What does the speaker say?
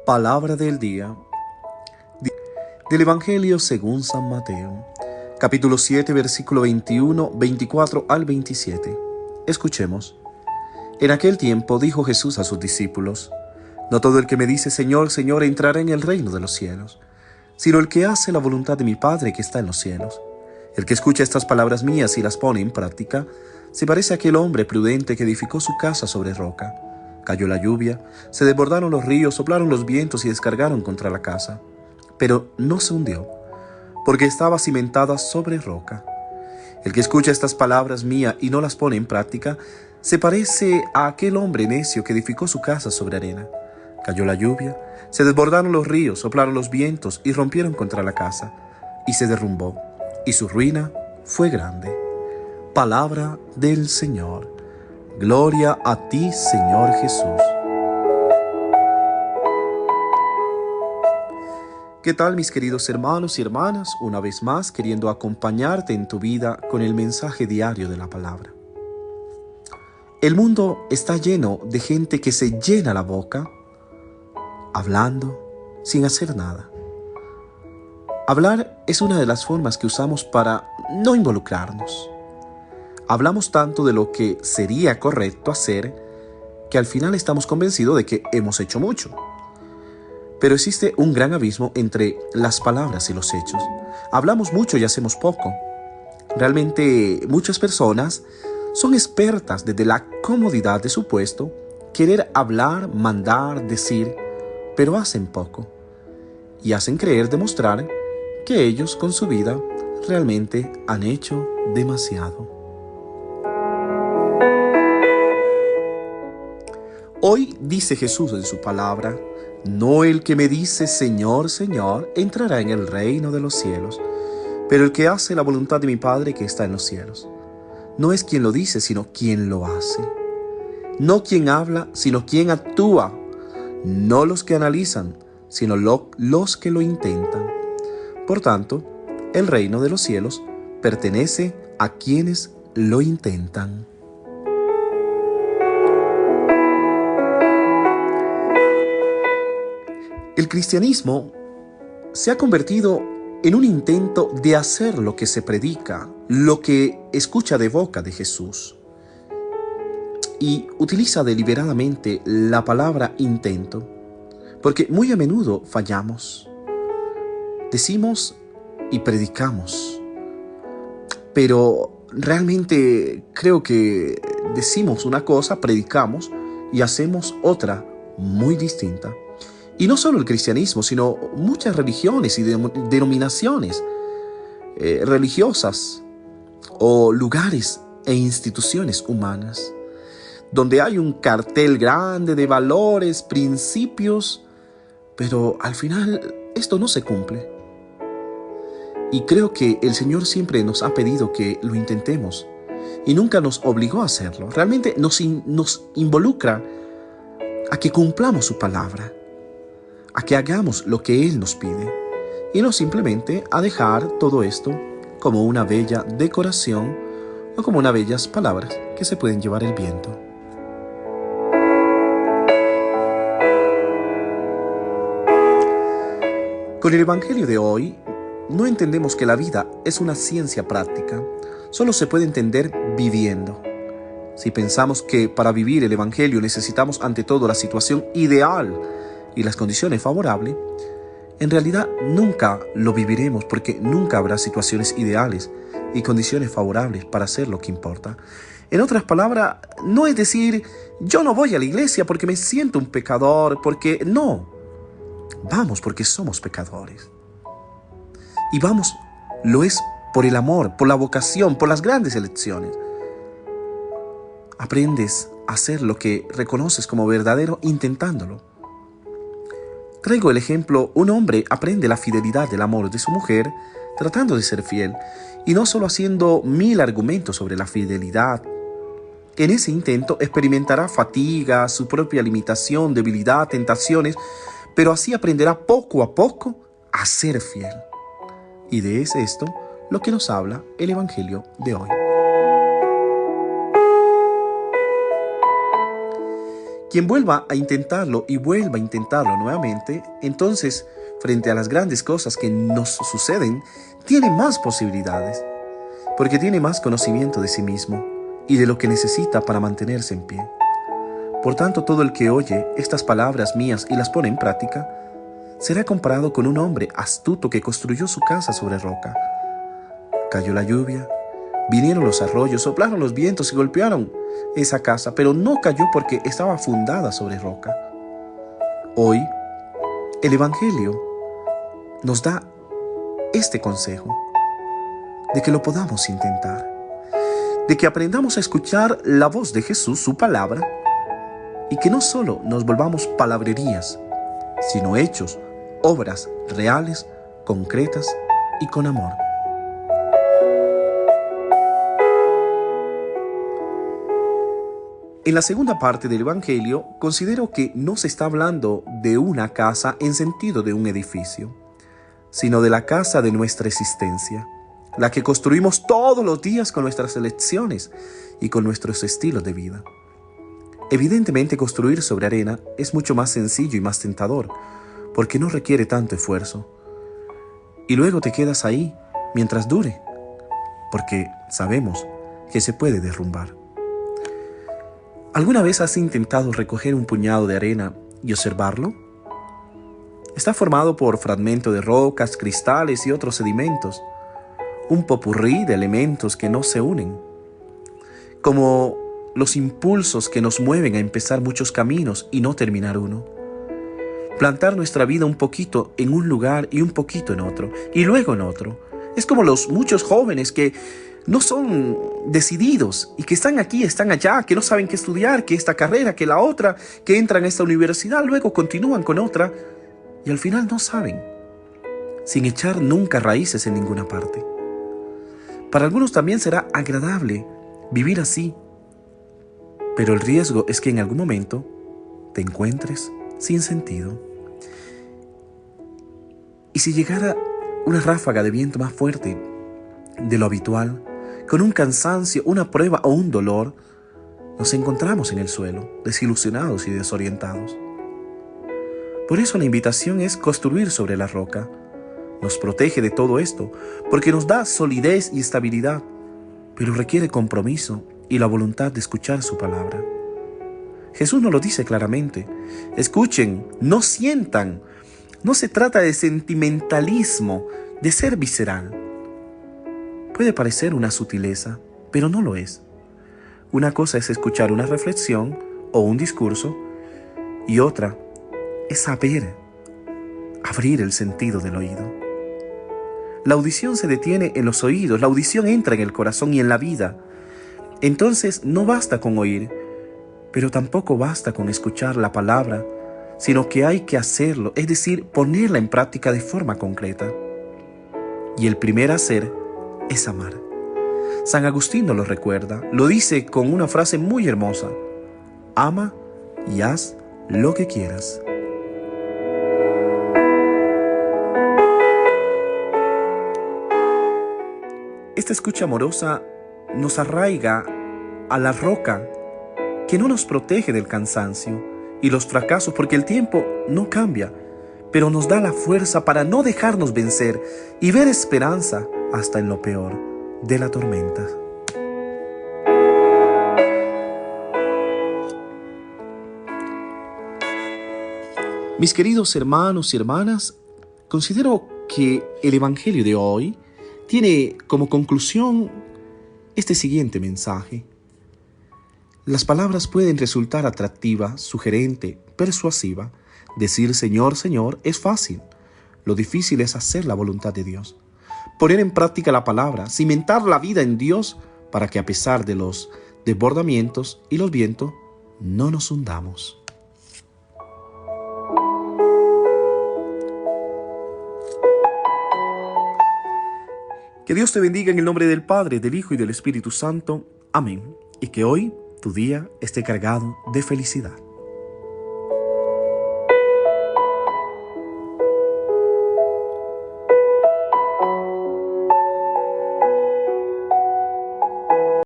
Palabra del día del Evangelio según San Mateo, capítulo 7, versículo 21, 24 al 27. Escuchemos. En aquel tiempo dijo Jesús a sus discípulos: No todo el que me dice Señor, Señor entrará en el reino de los cielos, sino el que hace la voluntad de mi Padre que está en los cielos. El que escucha estas palabras mías y las pone en práctica, se parece a aquel hombre prudente que edificó su casa sobre roca. Cayó la lluvia, se desbordaron los ríos, soplaron los vientos y descargaron contra la casa. Pero no se hundió, porque estaba cimentada sobre roca. El que escucha estas palabras mías y no las pone en práctica, se parece a aquel hombre necio que edificó su casa sobre arena. Cayó la lluvia, se desbordaron los ríos, soplaron los vientos y rompieron contra la casa, y se derrumbó, y su ruina fue grande. Palabra del Señor. Gloria a ti, Señor Jesús. ¿Qué tal, mis queridos hermanos y hermanas? Una vez más, queriendo acompañarte en tu vida con el mensaje diario de la palabra. El mundo está lleno de gente que se llena la boca hablando sin hacer nada. Hablar es una de las formas que usamos para no involucrarnos. Hablamos tanto de lo que sería correcto hacer que al final estamos convencidos de que hemos hecho mucho. Pero existe un gran abismo entre las palabras y los hechos. Hablamos mucho y hacemos poco. Realmente muchas personas son expertas desde la comodidad de su puesto, querer hablar, mandar, decir, pero hacen poco. Y hacen creer demostrar que ellos con su vida realmente han hecho demasiado. Hoy dice Jesús en su palabra: No el que me dice Señor, Señor, entrará en el reino de los cielos, pero el que hace la voluntad de mi Padre que está en los cielos. No es quien lo dice, sino quien lo hace. No quien habla, sino quien actúa. No los que analizan, sino los que lo intentan. Por tanto, el reino de los cielos pertenece a quienes lo intentan. El cristianismo se ha convertido en un intento de hacer lo que se predica, lo que escucha de boca de Jesús. Y utiliza deliberadamente la palabra intento, porque muy a menudo fallamos. Decimos y predicamos, pero realmente creo que decimos una cosa, predicamos y hacemos otra muy distinta. Y no solo el cristianismo, sino muchas religiones y denominaciones religiosas o lugares e instituciones humanas, donde hay un cartel grande de valores, principios, pero al final esto no se cumple. Y creo que el Señor siempre nos ha pedido que lo intentemos y nunca nos obligó a hacerlo. Realmente nos involucra a que cumplamos su palabra, a que hagamos lo que Él nos pide y no simplemente a dejar todo esto como una bella decoración o como unas bellas palabras que se pueden llevar el viento. Con el Evangelio de hoy, no entendemos que la vida es una ciencia práctica, solo se puede entender viviendo. Si pensamos que para vivir el Evangelio necesitamos ante todo la situación ideal y las condiciones favorables, en realidad nunca lo viviremos porque nunca habrá situaciones ideales y condiciones favorables para hacer lo que importa. En otras palabras, no es decir, yo no voy a la iglesia porque me siento un pecador, porque no. Vamos porque somos pecadores. Y vamos, lo es por el amor, por la vocación, por las grandes elecciones. Aprendes a hacer lo que reconoces como verdadero intentándolo. Traigo el ejemplo: un hombre aprende la fidelidad del amor de su mujer tratando de ser fiel, y no solo haciendo 1000 argumentos sobre la fidelidad. En ese intento experimentará fatiga, su propia limitación, debilidad, tentaciones, pero así aprenderá poco a poco a ser fiel. Y de esto lo que nos habla el Evangelio de hoy. Quien vuelva a intentarlo y vuelva a intentarlo nuevamente, entonces, frente a las grandes cosas que nos suceden, tiene más posibilidades, porque tiene más conocimiento de sí mismo y de lo que necesita para mantenerse en pie. Por tanto, todo el que oye estas palabras mías y las pone en práctica, será comparado con un hombre astuto que construyó su casa sobre roca. Cayó la lluvia, vinieron los arroyos, soplaron los vientos y golpearon esa casa, pero no cayó porque estaba fundada sobre roca. Hoy, el Evangelio nos da este consejo, de que lo podamos intentar, de que aprendamos a escuchar la voz de Jesús, su palabra, y que no solo nos volvamos palabrerías, sino hechos, obras reales, concretas y con amor. En la segunda parte del Evangelio, considero que no se está hablando de una casa en sentido de un edificio, sino de la casa de nuestra existencia, la que construimos todos los días con nuestras elecciones y con nuestros estilos de vida. Evidentemente, construir sobre arena es mucho más sencillo y más tentador, porque no requiere tanto esfuerzo. Y luego te quedas ahí mientras dure, porque sabemos que se puede derrumbar. ¿Alguna vez has intentado recoger un puñado de arena y observarlo? Está formado por fragmentos de rocas, cristales y otros sedimentos, un popurrí de elementos que no se unen, como los impulsos que nos mueven a empezar muchos caminos y no terminar uno. Plantar nuestra vida un poquito en un lugar y un poquito en otro, y luego en otro. Es como los muchos jóvenes que no son decididos y que están aquí, están allá, que no saben qué estudiar, que esta carrera, que la otra, que entran a esta universidad, luego continúan con otra y al final no saben, sin echar nunca raíces en ninguna parte. Para algunos también será agradable vivir así, pero el riesgo es que en algún momento te encuentres sin sentido. Y si llegara una ráfaga de viento más fuerte de lo habitual, con un cansancio, una prueba o un dolor, nos encontramos en el suelo, desilusionados y desorientados. Por eso la invitación es construir sobre la roca. Nos protege de todo esto, porque nos da solidez y estabilidad, pero requiere compromiso y la voluntad de escuchar su palabra. Jesús nos lo dice claramente: escuchen, no sientan. No se trata de sentimentalismo, de ser visceral. Puede parecer una sutileza, pero no lo es. Una cosa es escuchar una reflexión o un discurso, y otra es saber abrir el sentido del oído. La audición se detiene en los oídos, la audición entra en el corazón y en la vida. Entonces no basta con oír, pero tampoco basta con escuchar la palabra, sino que hay que hacerlo, es decir, ponerla en práctica de forma concreta. Y el primer hacer es amar. San Agustín nos lo recuerda, lo dice con una frase muy hermosa: ama y haz lo que quieras. Esta escucha amorosa nos arraiga a la roca que no nos protege del cansancio y los fracasos, porque el tiempo no cambia, pero nos da la fuerza para no dejarnos vencer y ver esperanza hasta en lo peor de la tormenta. Mis queridos hermanos y hermanas, considero que el Evangelio de hoy tiene como conclusión este siguiente mensaje. Las palabras pueden resultar atractivas, sugerente, persuasiva. Decir Señor, Señor es fácil. Lo difícil es hacer la voluntad de Dios. Poner en práctica la palabra, cimentar la vida en Dios para que a pesar de los desbordamientos y los vientos, no nos hundamos. Que Dios te bendiga en el nombre del Padre, del Hijo y del Espíritu Santo. Amén. Y que hoy tu día esté cargado de felicidad.